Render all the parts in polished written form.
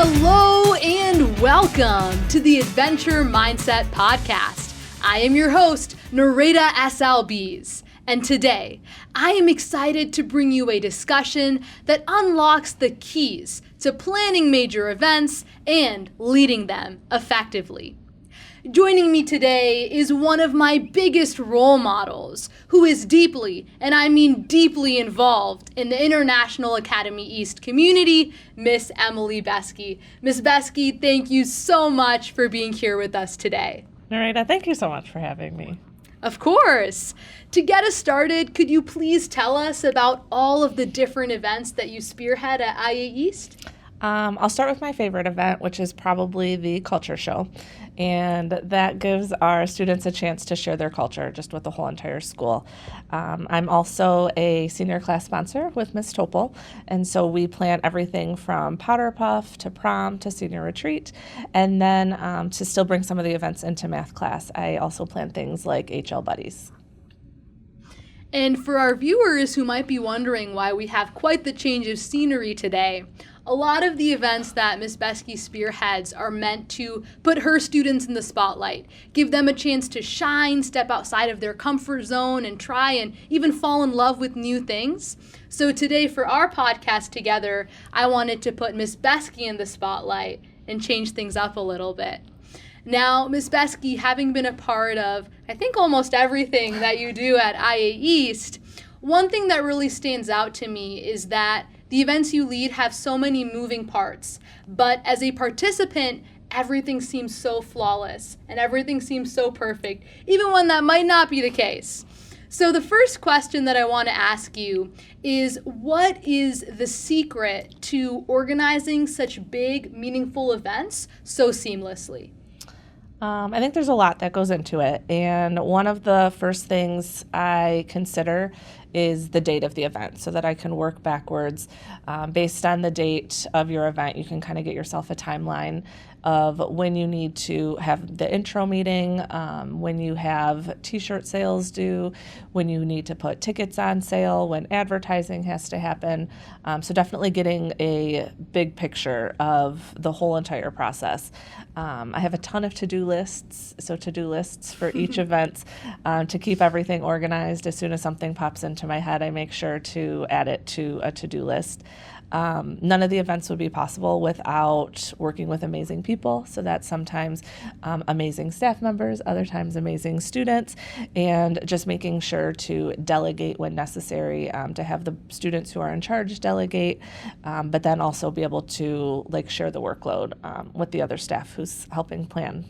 Hello and welcome to the Adventure Mindset Podcast. I am your host, Nurayda Albeez, and today I am excited to bring you a discussion that unlocks the keys to planning major events and leading them effectively. Joining me today is one of my biggest role models, who is deeply, and I mean deeply involved in the International Academy East community, Miss Emily Beski. Miss Beski, thank you so much for being here with us today. Nurayda, thank you so much for having me. Of course. To get us started, could you please tell us about all of the different events that you spearhead at IA East? I'll start with my favorite event, which is probably the culture show. And that gives our students a chance to share their culture just with the whole entire school. I'm also a senior class sponsor with Miss Topol, and so we plan everything from Powder Puff to prom to senior retreat, and then to still bring some of the events into math class, I also plan things like HL Buddies. And for our viewers who might be wondering why we have quite the change of scenery today, a lot of the events that Ms. Beski spearheads are meant to put her students in the spotlight, give them a chance to shine, step outside of their comfort zone, and try and even fall in love with new things. So today for our podcast together, I wanted to put Ms. Beski in the spotlight and change things up a little bit. Now, Ms. Beski, having been a part of, I think, almost everything that you do at IA East, one thing that really stands out to me is that the events you lead have so many moving parts, but as a participant, everything seems so flawless and everything seems so perfect, even when that might not be the case. So the first question that I want to ask you is, what is the secret to organizing such big, meaningful events so seamlessly? I think there's a lot that goes into it, and one of the first things I consider is the date of the event so that I can work backwards. Based on the date of your event, you can kind of get yourself a timeline of when you need to have the intro meeting, when you have t-shirt sales due, when you need to put tickets on sale, when advertising has to happen. So definitely getting a big picture of the whole entire process. I have a ton of to-do lists, so to-do lists for each event to keep everything organized. As soon as something pops into my head, I make sure to add it to a to-do list. None of the events would be possible without working with amazing people. So that's sometimes amazing staff members, other times amazing students, and just making sure to delegate when necessary, to have the students who are in charge delegate, but then also be able to share the workload with the other staff who's helping plan.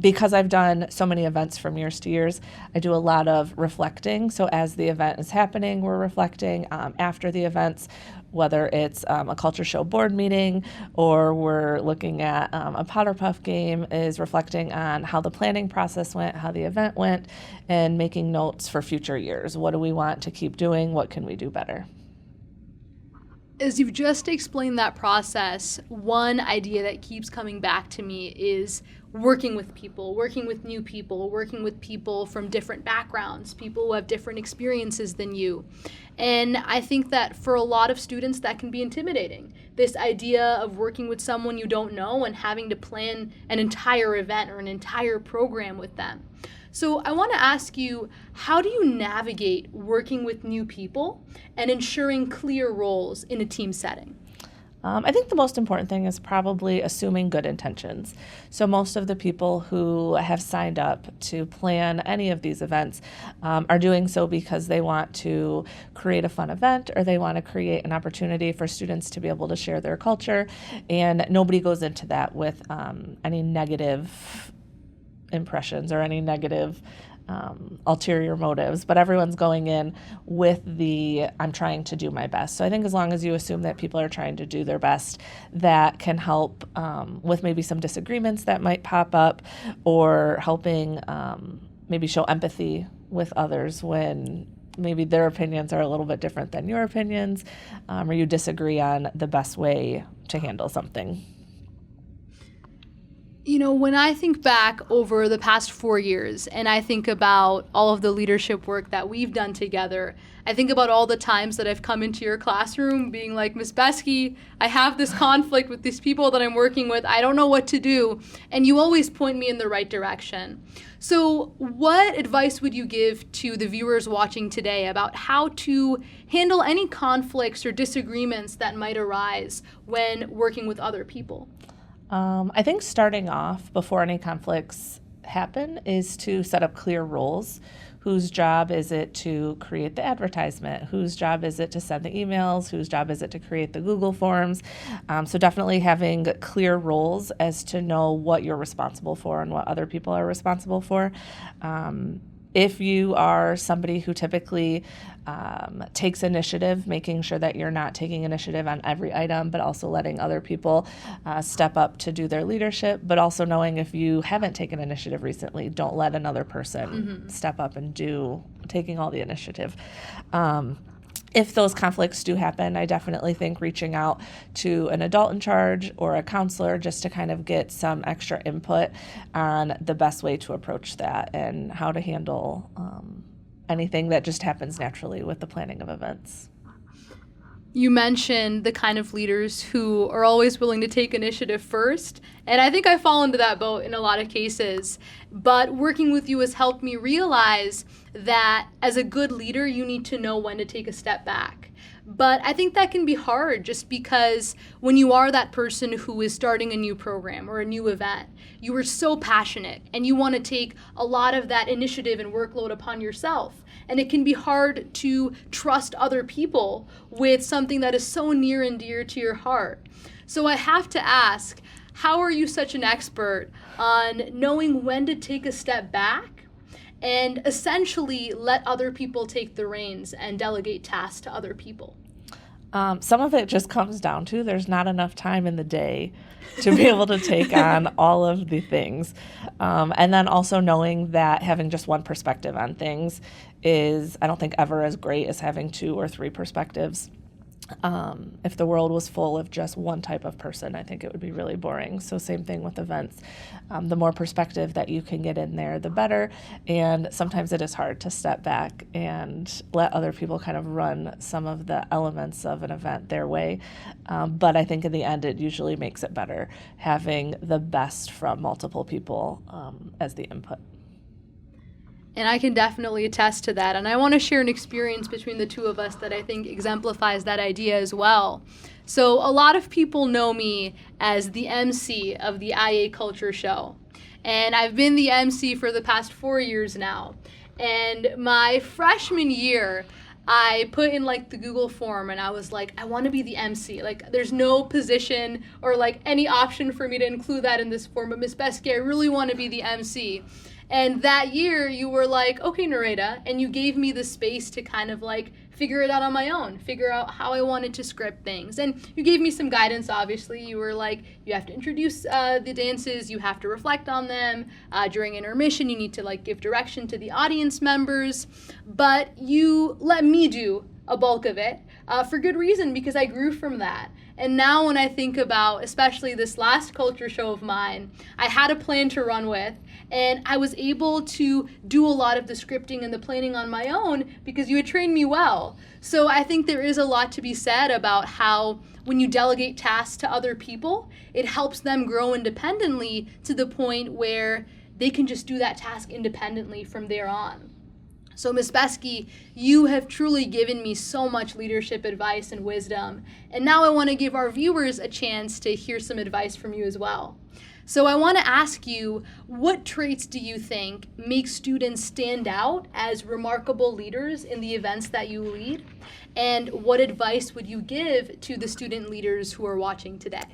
Because I've done so many events from years to years, I do a lot of reflecting. So as the event is happening, we're reflecting. After the events, whether it's a culture show board meeting or we're looking at a Powder Puff game, is reflecting on how the planning process went, how the event went, and making notes for future years. What do we want to keep doing? What can we do better? As you've just explained that process, one idea that keeps coming back to me is working with people, working with new people, working with people from different backgrounds, people who have different experiences than you. And I think that for a lot of students that can be intimidating. This idea of working with someone you don't know and having to plan an entire event or an entire program with them. So I want to ask you, how do you navigate working with new people and ensuring clear roles in a team setting? I think the most important thing is probably assuming good intentions. So most of the people who have signed up to plan any of these events are doing so because they want to create a fun event or they want to create an opportunity for students to be able to share their culture. And nobody goes into that with any negative impressions or any negative ulterior motives, but everyone's going in with I'm trying to do my best. So I think as long as you assume that people are trying to do their best, that can help with maybe some disagreements that might pop up, or helping maybe show empathy with others when maybe their opinions are a little bit different than your opinions, or you disagree on the best way to handle something. You know, when I think back over the past 4 years and I think about all of the leadership work that we've done together, I think about all the times that I've come into your classroom being like, Miss Beski, I have this conflict with these people that I'm working with. I don't know what to do. And you always point me in the right direction. So what advice would you give to the viewers watching today about how to handle any conflicts or disagreements that might arise when working with other people? I think starting off before any conflicts happen is to set up clear roles. Whose job is it to create the advertisement? Whose job is it to send the emails? Whose job is it to create the Google Forms? So definitely having clear roles as to know what you're responsible for and what other people are responsible for. If you are somebody who typically takes initiative, making sure that you're not taking initiative on every item, but also letting other people step up to do their leadership, but also knowing if you haven't taken initiative recently, don't let another person step up and taking all the initiative. If those conflicts do happen, I definitely think reaching out to an adult in charge or a counselor just to kind of get some extra input on the best way to approach that and how to handle anything that just happens naturally with the planning of events. You mentioned the kind of leaders who are always willing to take initiative first, and I think I fall into that boat in a lot of cases. But working with you has helped me realize that as a good leader, you need to know when to take a step back. But I think that can be hard just because when you are that person who is starting a new program or a new event, you are so passionate and you want to take a lot of that initiative and workload upon yourself. And it can be hard to trust other people with something that is so near and dear to your heart. So I have to ask, how are you such an expert on knowing when to take a step back and essentially let other people take the reins and delegate tasks to other people? Some of it just comes down to there's not enough time in the day to be able to take on all of the things. And then also knowing that having just one perspective on things is, I don't think, ever as great as having 2 or 3 perspectives. If the world was full of just one type of person, I think it would be really boring. So same thing with events. The more perspective that you can get in there, the better. And sometimes it is hard to step back and let other people kind of run some of the elements of an event their way. But I think in the end, it usually makes it better having the best from multiple people as the input. And I can definitely attest to that. And I want to share an experience between the two of us that I think exemplifies that idea as well. So a lot of people know me as the MC of the IA Culture Show. And I've been the MC for the past 4 years now. And my freshman year, I put in like the Google form and I was like, I want to be the MC. Like there's no position or like any option for me to include that in this form. But Miss Beski, I really want to be the MC. And that year you were like, okay, Nurayda, and you gave me the space to kind of like figure it out on my own, figure out how I wanted to script things. And you gave me some guidance, obviously. You were like, you have to introduce the dances, you have to reflect on them. During intermission, you need to like give direction to the audience members. But you let me do a bulk of it for good reason, because I grew from that. And now when I think about, especially this last culture show of mine, I had a plan to run with, and I was able to do a lot of the scripting and the planning on my own because you had trained me well. So I think there is a lot to be said about how when you delegate tasks to other people, it helps them grow independently to the point where they can just do that task independently from there on. So Ms. Beski, you have truly given me so much leadership advice and wisdom. And now I want to give our viewers a chance to hear some advice from you as well. So I want to ask you, what traits do you think make students stand out as remarkable leaders in the events that you lead? And what advice would you give to the student leaders who are watching today?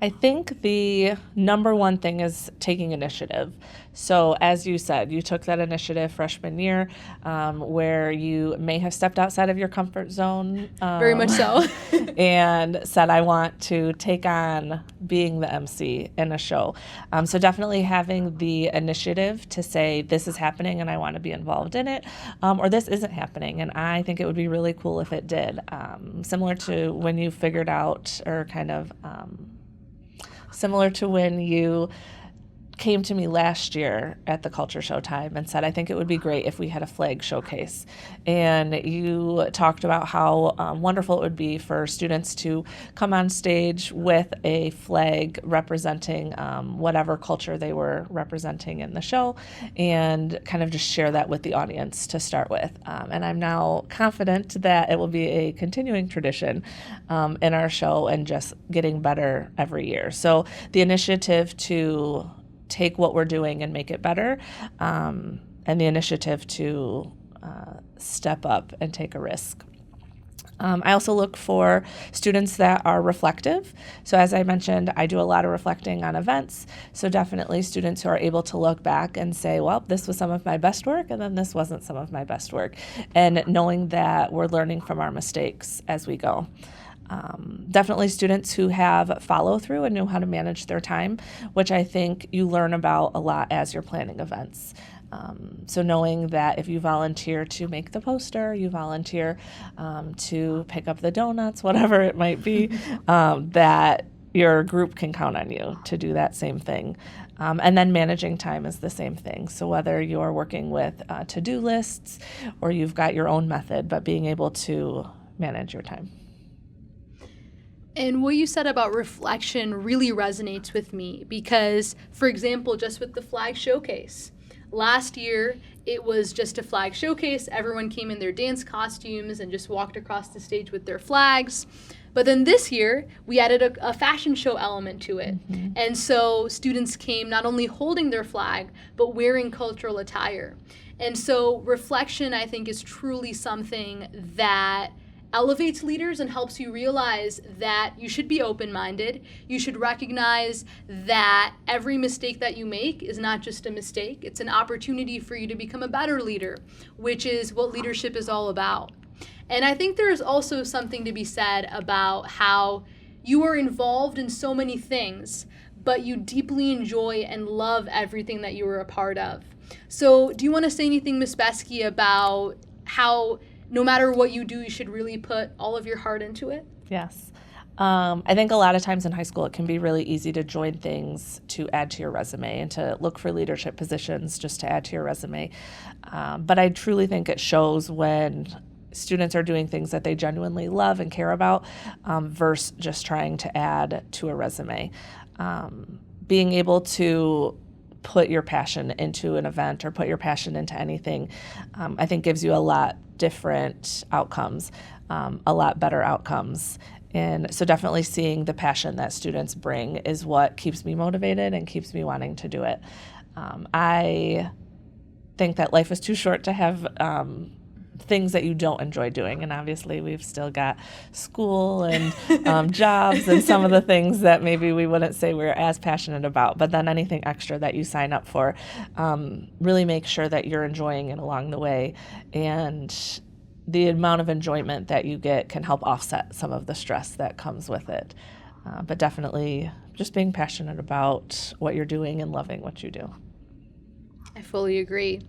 I think the number one thing is taking initiative. So as you said, you took that initiative freshman year where you may have stepped outside of your comfort zone. Very much so. And said, I want to take on being the MC in a show. So definitely having the initiative to say, this is happening and I want to be involved in it, or this isn't happening and I think it would be really cool if it did. Similar to when you figured out or kind of similar to when you came to me last year at the Culture Show time and said, I think it would be great if we had a flag showcase. And you talked about how wonderful it would be for students to come on stage with a flag representing whatever culture they were representing in the show, and kind of just share that with the audience to start with. And I'm now confident that it will be a continuing tradition in our show and just getting better every year. So the initiative to take what we're doing and make it better, and the initiative to step up and take a risk. I also look for students that are reflective. So as I mentioned, I do a lot of reflecting on events. So definitely students who are able to look back and say, well, this was some of my best work, and then this wasn't some of my best work. And knowing that we're learning from our mistakes as we go. Definitely students who have follow through and know how to manage their time, which I think you learn about a lot as you're planning events. So knowing that if you volunteer to make the poster, you volunteer to pick up the donuts, whatever it might be, that your group can count on you to do that same thing. And then managing time is the same thing. So whether you're working with to-do lists or you've got your own method, but being able to manage your time. And what you said about reflection really resonates with me because, for example, just with the flag showcase, last year it was just a flag showcase. Everyone came in their dance costumes and just walked across the stage with their flags. But then this year, we added a fashion show element to it. Mm-hmm. And so students came not only holding their flag, but wearing cultural attire. And so reflection, I think, is truly something that elevates leaders and helps you realize that you should be open-minded. You should recognize that every mistake that you make is not just a mistake. It's an opportunity for you to become a better leader, which is what leadership is all about. And I think there is also something to be said about how you are involved in so many things, but you deeply enjoy and love everything that you were a part of. So do you want to say anything, Ms. Beski, about how no matter what you do, you should really put all of your heart into it? Yes. I think a lot of times in high school, it can be really easy to join things to add to your resume and to look for leadership positions just to add to your resume. But I truly think it shows when students are doing things that they genuinely love and care about versus just trying to add to a resume. Being able to put your passion into an event or put your passion into anything, I think gives you a lot different outcomes, a lot better outcomes. And so definitely seeing the passion that students bring is what keeps me motivated and keeps me wanting to do it. I think that life is too short to have things that you don't enjoy doing. And obviously we've still got school and jobs and some of the things that maybe we wouldn't say we're as passionate about. But then anything extra that you sign up for, really make sure that you're enjoying it along the way. And the amount of enjoyment that you get can help offset some of the stress that comes with it. But definitely just being passionate about what you're doing and loving what you do. I fully agree.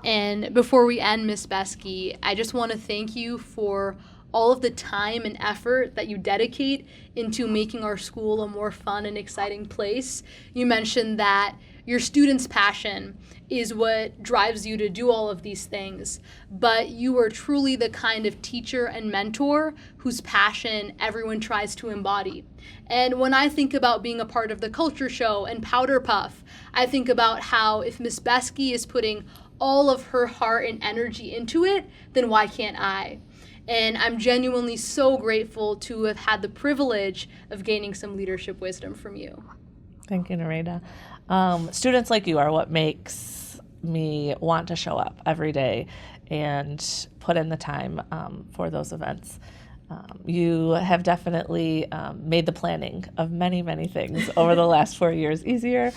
And before we end, Ms. Beski, I just want to thank you for all of the time and effort that you dedicate into making our school a more fun and exciting place. You mentioned that your students' passion is what drives you to do all of these things, but you are truly the kind of teacher and mentor whose passion everyone tries to embody. And when I think about being a part of the Culture Show and Powder Puff, I think about how if Ms. Beski is putting all of her heart and energy into it, then why can't I? And I'm genuinely so grateful to have had the privilege of gaining some leadership wisdom from you. Thank you, Nurayda. Students like you are what makes me want to show up every day and put in the time for those events. You have definitely made the planning of many, many things over the last 4 years easier,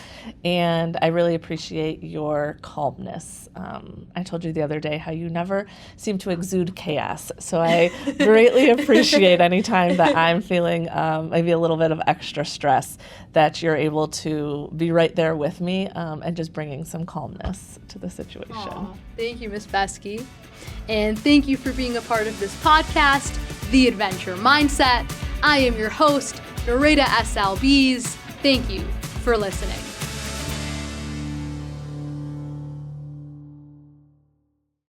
and I really appreciate your calmness. I told you the other day how you never seem to exude chaos, so I greatly appreciate any time that I'm feeling maybe a little bit of extra stress, that you're able to be right there with me and just bringing some calmness to the situation. Aww. Thank you, Ms. Beski. And thank you for being a part of this podcast, The Adventure Mindset. I am your host, Nurayda S. Albeez. Thank you for listening.